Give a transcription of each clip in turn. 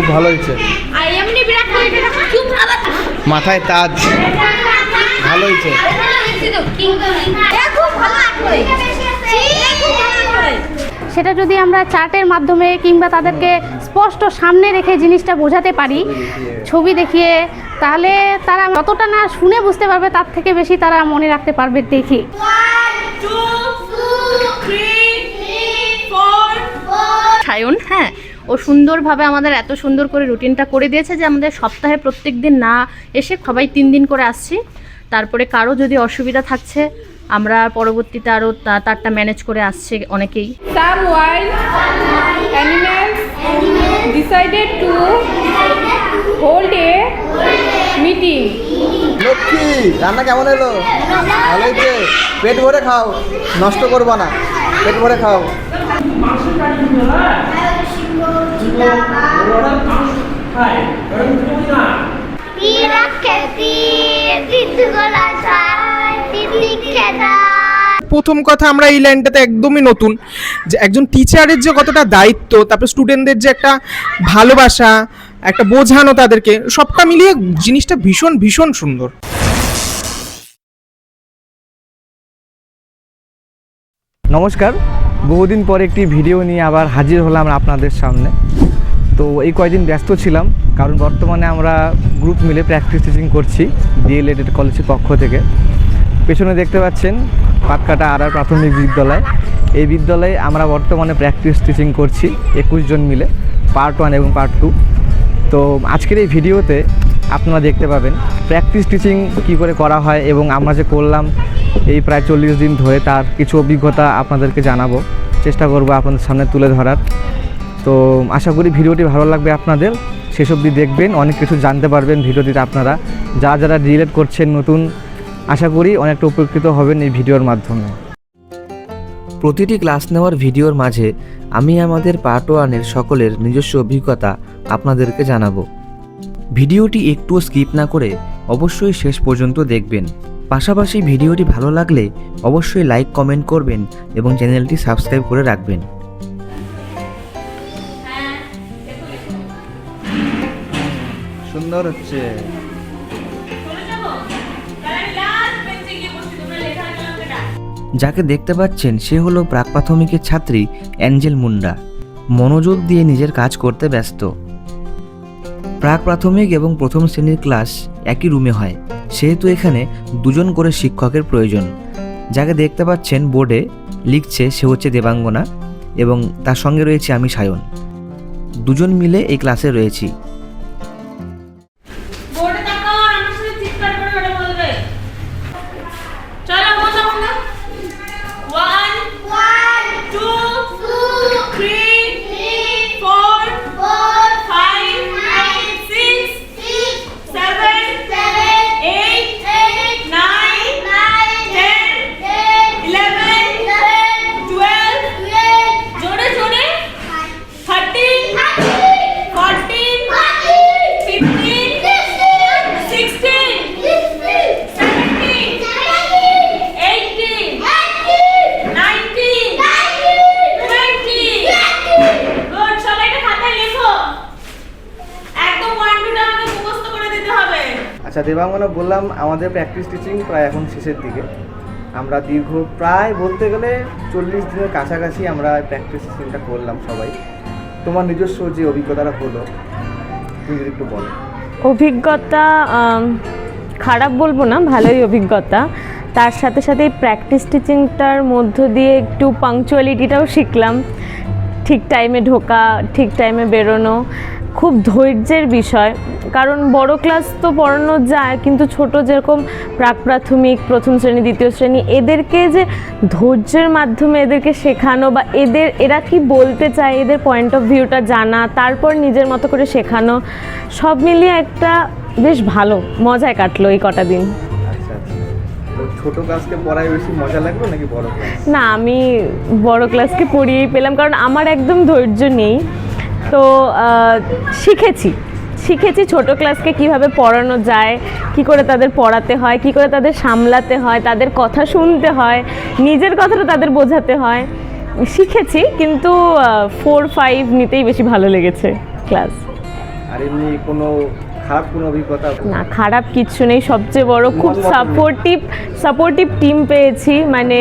খুব ভালো হয়েছে। মাথায় তাজ, ভালো হয়েছে। সেটা যদি আমরা চার্টের মাধ্যমে কিংবা তাদেরকে স্পষ্ট সামনে রেখে জিনিসটা বোঝাতে পারি, ছবি দেখিয়ে, তাহলে তারা যতটা না শুনে বুঝতে পারবে তার থেকে বেশি তারা মনে রাখতে পারবে দেখি। সায়ন, হ্যাঁ, ও সুন্দরভাবে আমাদের এত সুন্দর করে রুটিনটা করে দিয়েছে যে আমাদের সপ্তাহে প্রত্যেক দিন না এসে সবাই 3 দিন করে আসছি। তারপরে কারো যদি অসুবিধা থাকছে আমরা পরবর্তীতে আরও তারটা ম্যানেজ করে আসছে অনেকেই। Some wild animals decided to hold a meeting. Lakshmi, রান্না কেমন হলো? ভালো হয়েছে। পেট ভরে খাও, নষ্ট করবা না, পেট ভরে খাও। প্রথম কথা, আমরা এই লাইনটাতে একদমই নতুন, যে একজন টিচারের যে কতটা দায়িত্ব, তারপর স্টুডেন্টদের যে একটা ভালোবাসা, একটা বোঝানো তাদেরকে, সবটা মিলিয়ে জিনিসটা ভীষণ ভীষণ সুন্দর। নমস্কার, বহুদিন পর একটি ভিডিও নিয়ে আবার হাজির হলাম আপনাদের সামনে। তো এই কয়েকদিন ব্যস্ত ছিলাম, কারণ বর্তমানে আমরা গ্রুপ মিলে প্র্যাকটিস টিচিং করছি ডিএলএড কলেজের পক্ষ থেকে। পেছনে দেখতে পাচ্ছেন পাটকাটা আর প্রাথমিক বিদ্যালয়। এই বিদ্যালয়ে আমরা বর্তমানে প্র্যাকটিস টিচিং করছি 21 জন মিলে, পার্ট 1 এবং পার্ট 2। তো আজকের এই ভিডিওতে আপনারা দেখতে পাবেন প্র্যাকটিস টিচিং কী করে করা হয় এবং আমরা যে করলাম এই প্রায় 40 দিন ধরে, তার কিছু অভিজ্ঞতা আপনাদেরকে জানাবো, চেষ্টা করব আপনাদের সামনে তুলে ধরার। তো আশা করি ভিডিওটি ভালো লাগবে আপনাদের, শেষ অবধি দেখবেন, অনেক কিছু জানতে পারবেন ভিডিওটিতে। আপনারা যারা ডিএলএড করছেন নতুন, আশা করি অনেকটা উপকৃত হবেন এই ভিডিওর মাধ্যমে। প্রতিটি ক্লাস নেওয়ার ভিডিওর মাঝে আমি আমাদের পার্ট 1-এর সকলের নিজস্ব অভিজ্ঞতা আপনাদেরকে জানাবো। ভিডিওটি একটুও স্কিপ না করে অবশ্যই শেষ পর্যন্ত দেখবেন। পাশাপাশি ভিডিওটি ভালো লাগলে অবশ্যই লাইক, কমেন্ট করবেন এবং চ্যানেলটি সাবস্ক্রাইব করে রাখবেন। সুন্দর হচ্ছে। যাকে দেখতে পাচ্ছেন সে হলো প্রাক প্রাথমিকের ছাত্রী অ্যাঞ্জেল মুন্ডা। মনোযোগ দিয়ে নিজের কাজ করতে ব্যস্ত। প্রাক প্রাথমিক এবং প্রথম শ্রেণীর ক্লাস একই রুমে হয়, সেহেতু এখানে 2 জন করে শিক্ষকের প্রয়োজন। যাকে দেখতে পাচ্ছেন বোর্ডে লিখছে সে হচ্ছে দেবাঙ্গনা এবং তার সঙ্গে রয়েছে আমি সায়ন। 2 জন মিলে এই ক্লাসে রয়েছি। আচ্ছা দেবাঙ্গনা, বললাম আমাদের প্র্যাকটিস টিচিং প্রায় এখন শেষের দিকে। আমরা দীর্ঘ প্রায় বলতে গেলে 40 দিনের কাছাকাছি আমরা প্র্যাকটিস টিচিংটা করলাম সবাই। তোমার নিজস্ব যে অভিজ্ঞতাটা হলো তুমি যদি একটু বলো। অভিজ্ঞতা খারাপ বলবো না, ভালোই অভিজ্ঞতা। তার সাথে সাথে এই প্র্যাকটিস টিচিংটার মধ্য দিয়ে একটু পাংচুয়ালিটিটাও শিখলাম, ঠিক টাইমে ঢোকা, ঠিক টাইমে বেরোনো। খুব ধৈর্যের বিষয়, কারণ বড় ক্লাস তো পড়ানো যায়, কিন্তু ছোট যেরকম প্রাক প্রাথমিক, প্রথম শ্রেণী, দ্বিতীয় শ্রেণী, এদেরকে যে ধৈর্যের মাধ্যমে এদেরকে শেখানো বা এরা কি বলতে চায়, এদের পয়েন্ট অফ ভিউটা জানা, তারপর নিজের মতো করে শেখানো, সব মিলিয়ে একটা বেশ ভালো মজায় কাটলো এই কটা দিন। আচ্ছা আচ্ছা, তো ছোট ক্লাসকে পড়ায় বেশি মজা লাগলো নাকি বড় ক্লাস? না, আমি বড় ক্লাসকে পড়িয়েই পেলাম, কারণ আমার একদম ধৈর্য নেই। তো শিখেছি ছোট ক্লাসকে কিভাবে পড়ানো যায়, কি করে তাদের পড়াতে হয়, কি করে তাদের সামলাতে হয়, তাদের কথা শুনতে হয়, নিজের কথাটা তাদের বোঝাতে হয়, শিখেছি। কিন্তু 4-5 নিতেই বেশি ভালো লেগেছে ক্লাস। আর এমনি কোনো খারাপ কোনো অভিজ্ঞতা? না, খারাপ কিচ্ছু নেই। সবচেয়ে বড় খুব সাপোর্টিভ টিম পেয়েছি, মানে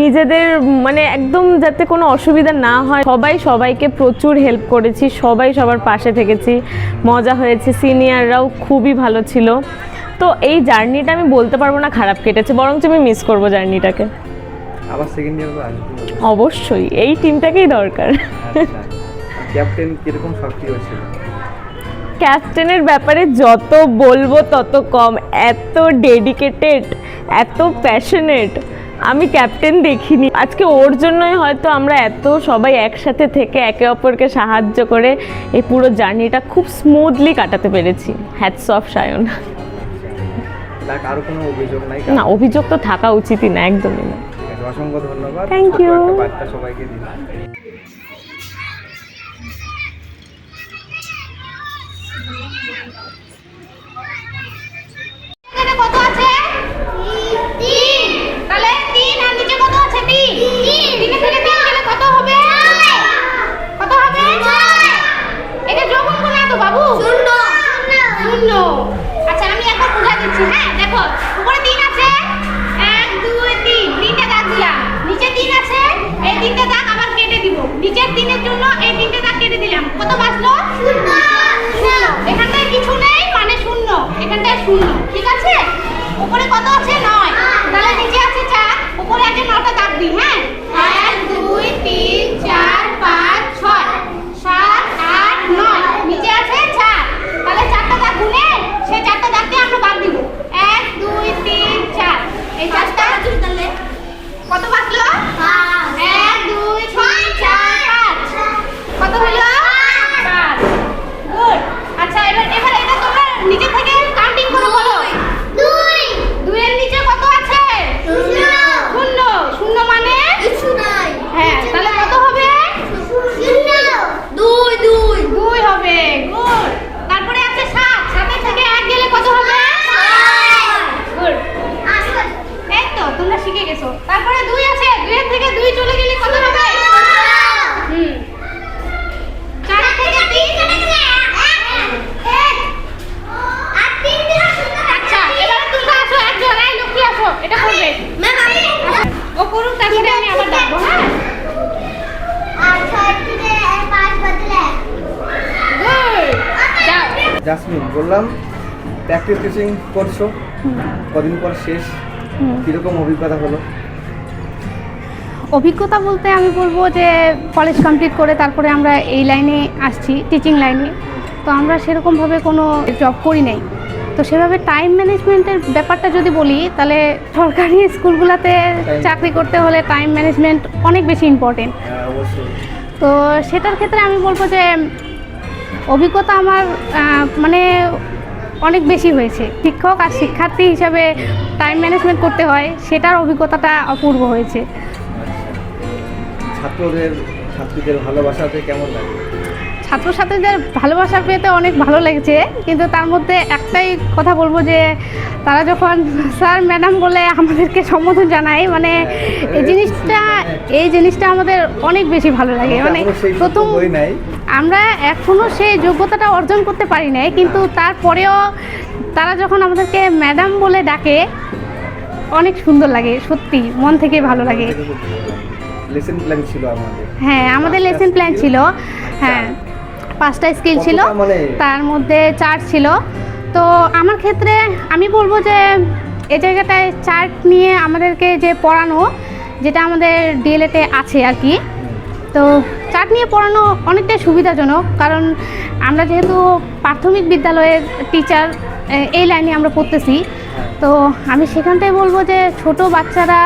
নিজেদের মানে একদম যাতে কোনো অসুবিধা না হয়, সবাইকে প্রচুর হেল্প করেছি, সবার পাশে থেকেছি, মজা হয়েছে, সিনিয়ররাও খুবই ভালো ছিল। তো এই জার্নিটা আমি বলতে পারবো না খারাপ কেটেছে, বরঞ্চ আমি মিস করবো জার্নিটাকে। আবার সেকেন্ড ইয়ার তো আসবে? অবশ্যই, এই টিমটাকেই দরকার। আচ্ছা, ক্যাপ্টেন কিরকম সক্রিয় ছিল? ক্যাপ্টেনের ব্যাপারে যত বলবো তত কম। এত ডেডিকেটেড, এত প্যাশনেট আমি ক্যাপ্টেন দেখিনি। আজকে ওর জন্যই হয়তো আমরা এত সবাই একসাথে থেকে একে অপরকে সাহায্য করে এই পুরো জার্নিটা খুব স্মুথলি কাটাতে পেরেছি। Hats off Sayan. আরো কোনো অভিযোগ নাই? না, অভিযোগ তো থাকা উচিতই না, একদমই না। অসংখ্য ধন্যবাদ। Thank you. ছোট্ট একটা বার্তা সবাইকে দিন। এখানে কত আছে? 3। তাহলে 3 আর নিচে কত আছে? 3। 3 থেকে 3 গেলে কত হবে? কত হবে? এটা যোগগুণ করে তো বাবু। 0। আচ্ছা, আমি এখন বুঝা দিচ্ছি। হ্যাঁ, দেখো উপরে 3 আছে, 1 2 3, 3টে দাগ দিলাম। নিচে 3 আছে, এই 3টে দাগ আবার কেটে দিব। নিচের 3 জন্য এই 3টে দাগ কেটে দিলাম। কত বাঁচলো? 0। এখানটায় কিছু নেই মানে 0, এখানটায় 0। ঠিক আছে? উপরে কত আছে? 9। তাহলে নিচে আছে 4, উপরে আছে 9টা দাগ দিই। হ্যাঁ, 1 2 3 4 5 6 7 8 9, নিচে আছে 4। তাহলে 4টা দাগ গুনে সেই 4টা দাগ দিয়ে আমরা বাদ দিব। 1 2 3 4, এই 4টা তাহলে কত বাঁচলো? 1 2 3 4 5, কত হলো? 5। গুড। আচ্ছা, এবার এটা তোমরা নিচে থেকে কাউন্টিং করে বলো। 2 এর নিচে কত আছে? 0। 0 মানে কিছু নাই। হ্যাঁ, তাহলে কত হবে? 2 হবে। গুড। তারপরে আছে 7। 7 থেকে 1 গেলে কত হবে? 6। গুড। এই তো তোমরা শিখে গেছো। তারপরে 2 আছে, 2 এর থেকে 2 চলে গেলে কত হবে? 4 থেকে 3 চলে গেলে 1। আচ্ছা, এবারে তোমরা আসো, একজন এই লক্ষ্মী আসো, এটা করবে। ও করুক, তারপরে আমি আবার ডাকবো। হ্যাঁ, গুড। যাও। জাসমিন, বললাম প্র্যাকটিস টিচিং করছো, কদিন পর শেষ, কিরকম অভিজ্ঞতা হলো? অভিজ্ঞতা বলতে আমি বলবো যে কলেজ কমপ্লিট করে তারপরে আমরা এই লাইনে আসছি, টিচিং লাইনে। তো আমরা সেরকমভাবে কোনো জব করি নাই। তো সেভাবে টাইম ম্যানেজমেন্টের ব্যাপারটা যদি বলি, তাহলে সরকারি স্কুলগুলোতে চাকরি করতে হলে টাইম ম্যানেজমেন্ট অনেক বেশি ইম্পর্টেন্ট। অবশ্যই। তো সেটার ক্ষেত্রে আমি বলবো যে অভিজ্ঞতা আমার মানে অনেক বেশি হয়েছে। শিক্ষক আর শিক্ষার্থী হিসাবে টাইম ম্যানেজমেন্ট করতে হয়, সেটার অভিজ্ঞতাটা অপূর্ব হয়েছে। ছাত্রীদের ভালোবাসাতে কেমন লাগে? ছাত্রছাত্রীদের ভালোবাসা পেতে অনেক ভালো লেগেছে, কিন্তু তার মধ্যে একটাই কথা বলবো যে তারা যখন স্যার ম্যাডাম বলে আমাদেরকে সম্বোধন জানায়, মানে এই জিনিসটা আমাদের অনেক বেশি ভালো লাগে। মানে প্রথম আমরা এখনও সেই যোগ্যতাটা অর্জন করতে পারি নাই, কিন্তু তারপরেও তারা যখন আমাদেরকে ম্যাডাম বলে ডাকে অনেক সুন্দর লাগে, সত্যি মন থেকে ভালো লাগে। লেসন প্ল্যান ছিল আমাদের। হ্যাঁ, আমাদের লেসন প্ল্যান ছিল। হ্যাঁ, 5টা স্কিল ছিল, তার মধ্যে চার্ট ছিল। তো আমার ক্ষেত্রে আমি বলবো যে এই জায়গাটায় চার্ট নিয়ে আমাদেরকে যে পড়ানো, যেটা আমাদের ডিএলএতে আছে আর কি, তো চার্ট নিয়ে পড়ানো অনেকটাই সুবিধাজনক। কারণ আমরা যেহেতু প্রাথমিক বিদ্যালয়ের টিচার, এই লাইনে আমরা পড়তেছি। তো আমি সেখানটায় বলবো যে ছোট বাচ্চারা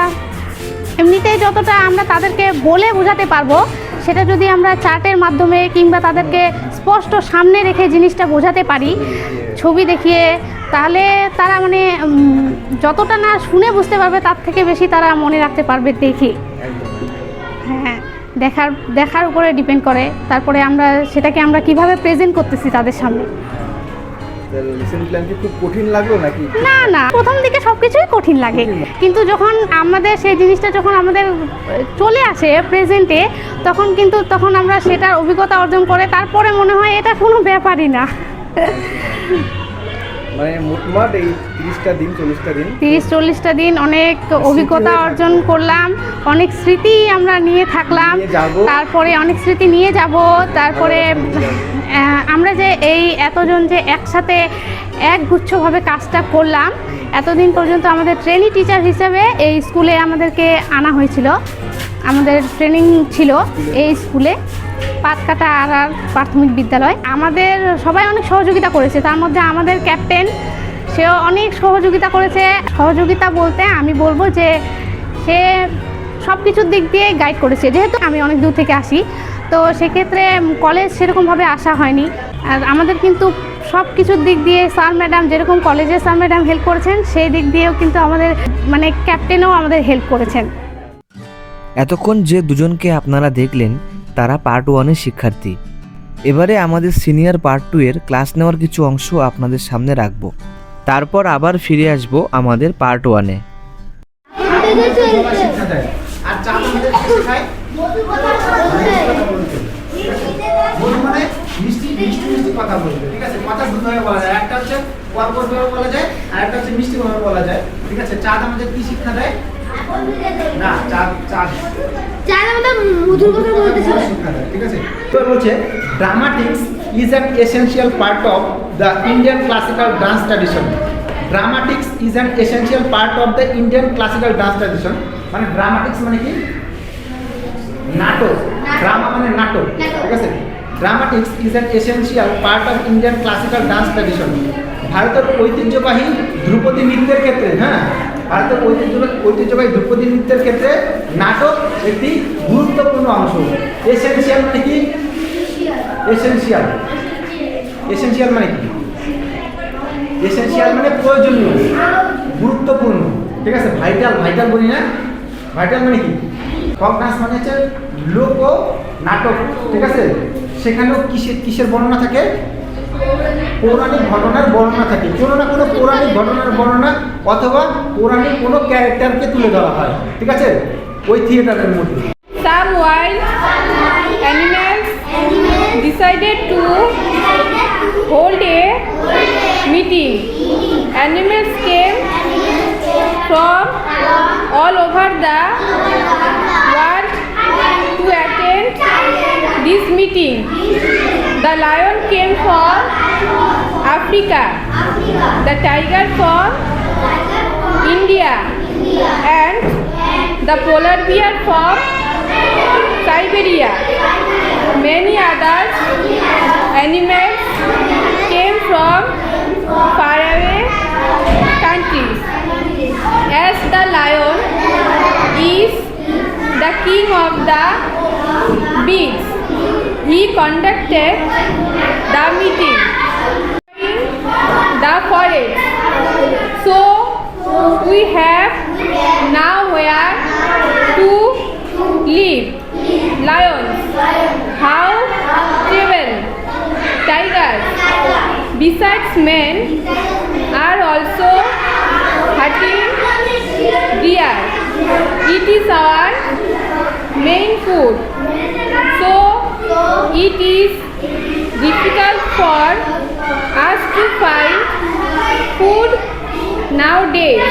এমনিতেই যতটা আমরা তাদেরকে বলে বোঝাতে পারবো, সেটা যদি আমরা চার্টের মাধ্যমে কিংবা তাদেরকে স্পষ্ট সামনে রেখে জিনিসটা বোঝাতে পারি, ছবি দেখিয়ে, তাহলে তারা মানে যতটা না শুনে বুঝতে পারবে, তার থেকে বেশি তারা মনে রাখতে পারবে দেখে। হ্যাঁ, দেখার উপরে ডিপেন্ড করে। তারপরে আমরা সেটাকে কিভাবে প্রেজেন্ট করতেছি তাদের সামনে। লেসন প্ল্যান কি খুব কঠিন লাগলো নাকি? না না, প্রথম দিকে সব কিছুই কঠিন লাগে, কিন্তু যখন আমাদের সেই জিনিসটা যখন আমাদের চলে আসে প্রেজেন্টে, তখন আমরা সেটার অভিজ্ঞতা অর্জন করে তারপরে মনে হয় এটা কোনো ব্যাপারই না। মানে মোটমাট এই 30টা দিন 30-40টা দিন অনেক অভিজ্ঞতা অর্জন করলাম, অনেক স্মৃতি আমরা নিয়ে থাকলাম, তারপরে অনেক স্মৃতি নিয়ে যাব, তারপরে আমরা যে এই এতজন যে একসাথে একগুচ্ছভাবে কাজটা করলাম, এতদিন পর্যন্ত আমাদের ট্রেনি টিচার হিসেবে এই স্কুলে আমাদেরকে আনা হয়েছিল, আমাদের ট্রেনিং ছিল এই স্কুলে পাতকাটা আর প্রাথমিক বিদ্যালয়। আমাদের সবাই অনেক সহযোগিতা করেছে, তার মধ্যে আমাদের ক্যাপ্টেন, সেও অনেক সহযোগিতা করেছে। সহযোগিতা বলতে আমি বলবো যে সে সব কিছুর দিক দিয়ে গাইড করেছে, যেহেতু আমি অনেক দূর থেকে আসি, তো সেক্ষেত্রে কলেজ সেরকমভাবে আসা হয়নি। আর আমাদের কিন্তু সব কিছুর দিক দিয়ে স্যার ম্যাডাম, যেরকম কলেজের স্যার ম্যাডাম হেল্প করেছেন, সেই দিক দিয়েও কিন্তু আমাদের মানে ক্যাপ্টেনও আমাদের হেল্প করেছেন। এতক্ষণ যে দুজনকে আপনারা দেখলেন তারা পার্ট 1-এর শিক্ষার্থী। এবারে আমাদের সিনিয়র পার্ট 2 এর ক্লাস নেওয়ার কিছু অংশ আপনাদের সামনে রাখবো, তারপর আবার ফিরে আসবো আমাদের পার্ট 1-এ। আর চা আমাদের শেখায় মানে মিষ্টি মিষ্টি মিষ্টি কথা বলবে, ঠিক আছে? কথা দুভাবে বলা যায়, একটা হচ্ছে কর্কশ ভাবে বলা যায়, আর একটা হচ্ছে মিষ্টি ভাবে বলা যায়, ঠিক আছে? চা আমাদের কি শিক্ষা দেয়? না, চা চা চা আমাদের মধুর কথা বলতে শিক্ষা দেয়, ঠিক আছে? তো বলছে ড্রামাটিক্স is an essential part of the Indian classical dance tradition. ড্রামাটিক্স is an essential part of the Indian classical dance tradition. মানে ড্রামাটিক্স মানে কি? নাটক। ড্রামা মানে নাটক, ঠিক আছে? ড্রামাটিক্স is an essential part of Indian classical dance tradition. ভারতের ঐতিহ্যবাহী ধ্রুপদী নৃত্যের ক্ষেত্রে, ভারতের ঐতিহ্যবাহী ধ্রুপদী নৃত্যের ক্ষেত্রে নাটক একটি গুরুত্বপূর্ণ অংশ। এসেনশিয়াল মানে কি? এসেনশিয়াল মানে কি? এসেনশিয়াল মানে প্রয়োজনীয়, গুরুত্বপূর্ণ, ঠিক আছে? ভাইটাল বলি না? ভাইটাল মানে কি? ফক ডান্স মানে হচ্ছে লোক নাটক, ঠিক আছে? সেখানেও কিসের বর্ণনা থাকে? পৌরাণিক ঘটনার বর্ণনা থাকে, কোনো না কোনো পৌরাণিক ঘটনার বর্ণনা অথবা পৌরাণিক কোনো ক্যারেক্টারকে তুলে ধরা হয়, ঠিক আছে? ওই থিয়েটারের মধ্যে Some wild animals decided to hold a meeting. Animals came from all over the world to attend this meeting. The lion came from Africa, the tiger from India, and the polar bear from Siberia. Many other animals came from faraway countries. As the lion is the king of the beasts, he conducted the meeting in the forest. So we have now where to live. Lions, how travel. Tigers, besides men, are also hunting deer. It is our main food. So it is difficult for us to find food nowadays.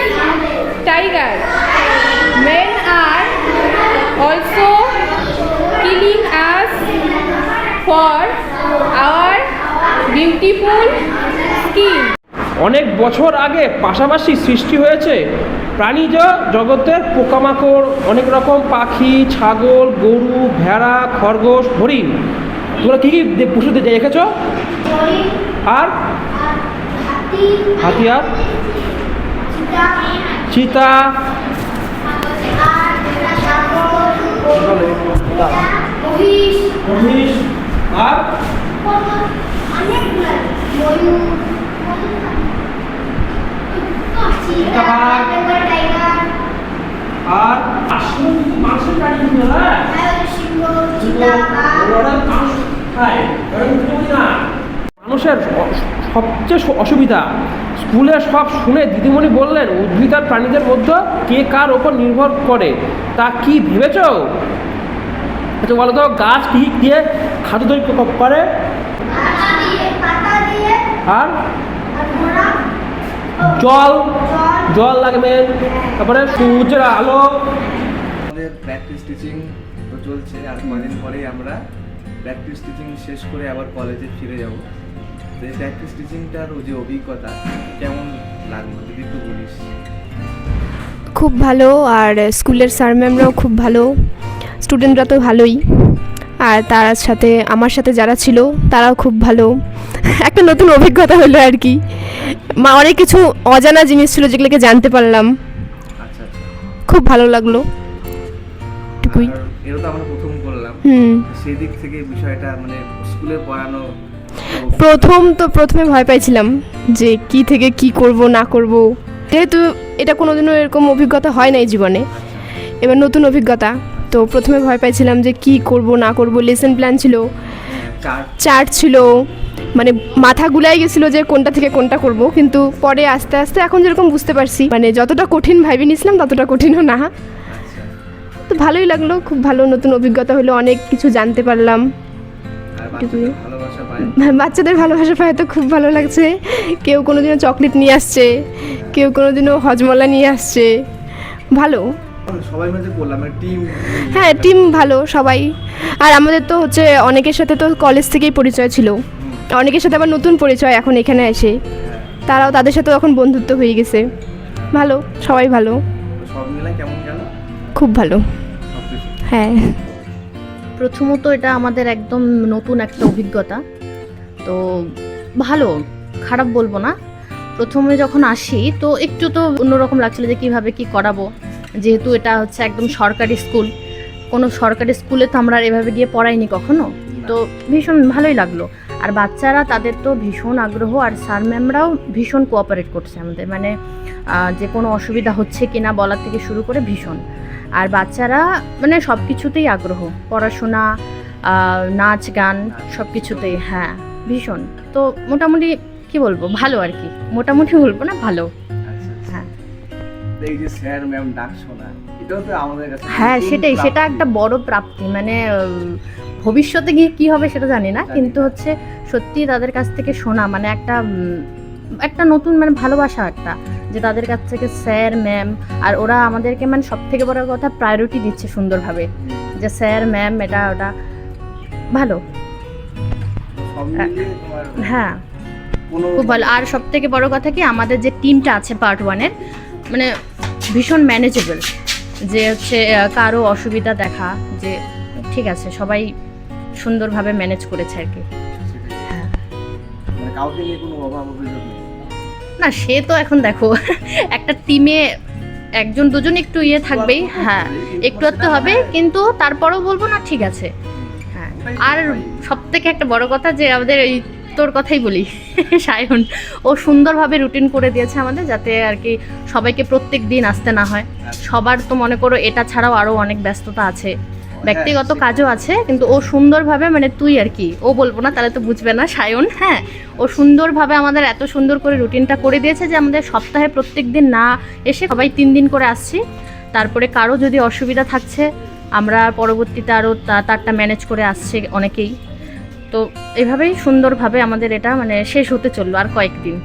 Tigers, men are also killing us for our beautiful skin. অনেক বছর আগে পাশাপাশি সৃষ্টি হয়েছে প্রাণীজ জগতের পোকামাকড়, অনেক রকম পাখি, ছাগল, গরু, ভেড়া, খরগোশ, হরিণ। তোমরা কী কী পশু দেখেছ? আর হাতি, আর চিতা, মহিষ, আর আর মাংসের প্রাণী মানুষ মানুষের সবচেয়ে অসুবিধা, স্কুলে সব শুনে দিদিমণি বললেন উদ্ভিদ আর প্রাণীদের মধ্যে কে কার ওপর নির্ভর করে, তা কি ভেবেছ? আচ্ছা বলো তো, গাছ কি দিয়ে খাদ্য তৈরি করে? আর জল লাগবে, তারপরে সূর্যের আলো। আমাদের প্র্যাকটিস টিচিং তো চলছে, আর কদিন পরেই আমরা প্র্যাকটিস টিচিং শেষ করে আবার কলেজে ফিরে যাব। তো এই প্র্যাকটিস টিচিংটার যে অভিজ্ঞতা কেমন লাগলো যদি একটু বলিস। খুব ভালো, আর স্কুলের স্যার ম্যামরাও খুব ভালো, স্টুডেন্টরা তো ভালোই, আর তার সাথে আমার সাথে যারা ছিল তারাও খুব ভালো। একটা নতুন অভিজ্ঞতা হলো আর কি, অনেক কিছু অজানা জিনিস ছিল যেগুলোকে জানতে পারলাম, আচ্ছা আচ্ছা, খুব ভালো লাগলো টুকুই। আর এটা তো আমরা প্রথম করলাম, সেই দিক থেকে বিষয়টা মানে স্কুলে পড়ানো প্রথমে ভয় পাইছিলাম যে কি থেকে কি করব না করব, যেহেতু এটা কোনোদিনও এরকম অভিজ্ঞতা হয় নাই জীবনে, এবার নতুন অভিজ্ঞতা। তো প্রথমে ভয় পাইছিলাম যে কি করব না করব, লেসন প্ল্যান ছিল, চার্ট ছিল, মানে মাথা গুলাই গেছিলো যে কোনটা থেকে কোনটা করব, কিন্তু পরে আস্তে আস্তে এখন যেরকম বুঝতে পারছি, মানে যতটা কঠিন ভাবি নিয়েছিলাম ততটা কঠিনও না। তো ভালোই লাগলো, খুব ভালো নতুন অভিজ্ঞতা হলো, অনেক কিছু জানতে পারলাম। বাচ্চাদের ভালোবাসা পায় তো খুব ভালো লাগছে, কেউ কোনোদিনও চকলেট নিয়ে আসছে, কেউ কোনোদিনও হজমলা নিয়ে আসছে, ভালো। সবাই মিলে করলাম টিম, হ্যাঁ টিম ভালো সবাই। আর আমাদের তো হচ্ছে অনেকের সাথে তো কলেজ থেকেই পরিচয় ছিল, অনেকের সাথে আবার নতুন পরিচয় এখন এখানে এসে, তারাও তাদের সাথেও এখন বন্ধুত্ব হয়ে গেছে, ভালো সবাই ভালো। সব মিলে কেমন গেল? খুব ভালো। হ্যাঁ, প্রথমত এটা আমাদের একদম নতুন একটা অভিজ্ঞতা, তো ভালো, খারাপ বলবো না। প্রথমে যখন আসি তো একটু তো অন্যরকম লাগছিল যে কীভাবে কি করাবো, যেহেতু এটা হচ্ছে একদম সরকারি স্কুল, কোনো সরকারি স্কুলে তো আমরা এভাবে গিয়ে পড়াইনি কখনো, তো ভীষণ ভালোই লাগলো। আর বাচ্চারা তাদের তো ভীষণ আগ্রহ, আর স্যার ম্যামরাও ভীষণ কোঅপারেট করছে আমাদের, মানে যে কোনো অসুবিধা হচ্ছে কি না বলার থেকে শুরু করে ভীষণ। আর বাচ্চারা মানে সব কিছুতেই আগ্রহ, পড়াশোনা, নাচ গান সব কিছুতেই, হ্যাঁ ভীষণ। তো মোটামুটি কি বলবো, ভালো আর কি, মোটামুটি বলবো না, ভালো। হ্যাঁ, এই যে স্যার ম্যাম ডাক শোনা, এটাও তো আমাদের কাছে, হ্যাঁ সেটাই, সেটা একটা বড় প্রাপ্তি, মানে ভবিষ্যতে গিয়ে কী হবে সেটা জানি না, কিন্তু হচ্ছে সত্যি তাদের কাছ থেকে শোনা মানে একটা নতুন মানে ভালোবাসা, একটা যে তাদের কাছ থেকে স্যার ম্যাম, আর ওরা আমাদেরকে মানে সব থেকে বড় কথা প্রায়োরিটি দিচ্ছে সুন্দরভাবে, যে স্যার ম্যাম এটা ওটা ভালো। হ্যাঁ খুব ভালো। আর সব থেকে বড় কথা কি, আমাদের যে টিমটা আছে পার্ট 1-এর, মানে ভীষণ ম্যানেজেবল, যে হচ্ছে কারো অসুবিধা দেখা যে ঠিক আছে, সবাই সুন্দরভাবে ম্যানেজ করেছে আর কি। হ্যাঁ, কাউকে নিয়ে কোনো অভাব অভিযোগ নেই না, সে তো এখন দেখো একটা টিমে একজন দুজন একটু ইয়ে থাকবেই, হ্যাঁ একটু একটু হবে, কিন্তু তারপরেও বলবো না ঠিক আছে। হ্যাঁ, আর সব থেকে একটা বড় কথা যে আমাদের এই তোর কথাই বলি, সায়ন, ও সুন্দরভাবে রুটিন করে দিয়েছে আমাদের, যাতে আর কি সবাইকে প্রত্যেক দিন আসতে না হয়। সবার তো মনে করো এটা ছাড়াও আরও অনেক ব্যস্ততা আছে, ব্যক্তিগত কাজও আছে, কিন্তু ও সুন্দরভাবে, মানে তুই আর কি, ও বলবো না তাহলে তো বুঝবে না, সায়ন, হ্যাঁ ও সুন্দরভাবে আমাদের এত সুন্দর করে রুটিনটা করে দিয়েছে যে আমাদের সপ্তাহে প্রত্যেক দিন না এসে সবাই 3 দিন করে আসছি। তারপরে কারো যদি অসুবিধা থাকছে আমরা পরবর্তীতে আরও তারটা ম্যানেজ করে আসছে অনেকেই। তো এভাবেই সুন্দরভাবে আমাদের এটা মানে শেষ হতে চললো আর কয়েকদিন।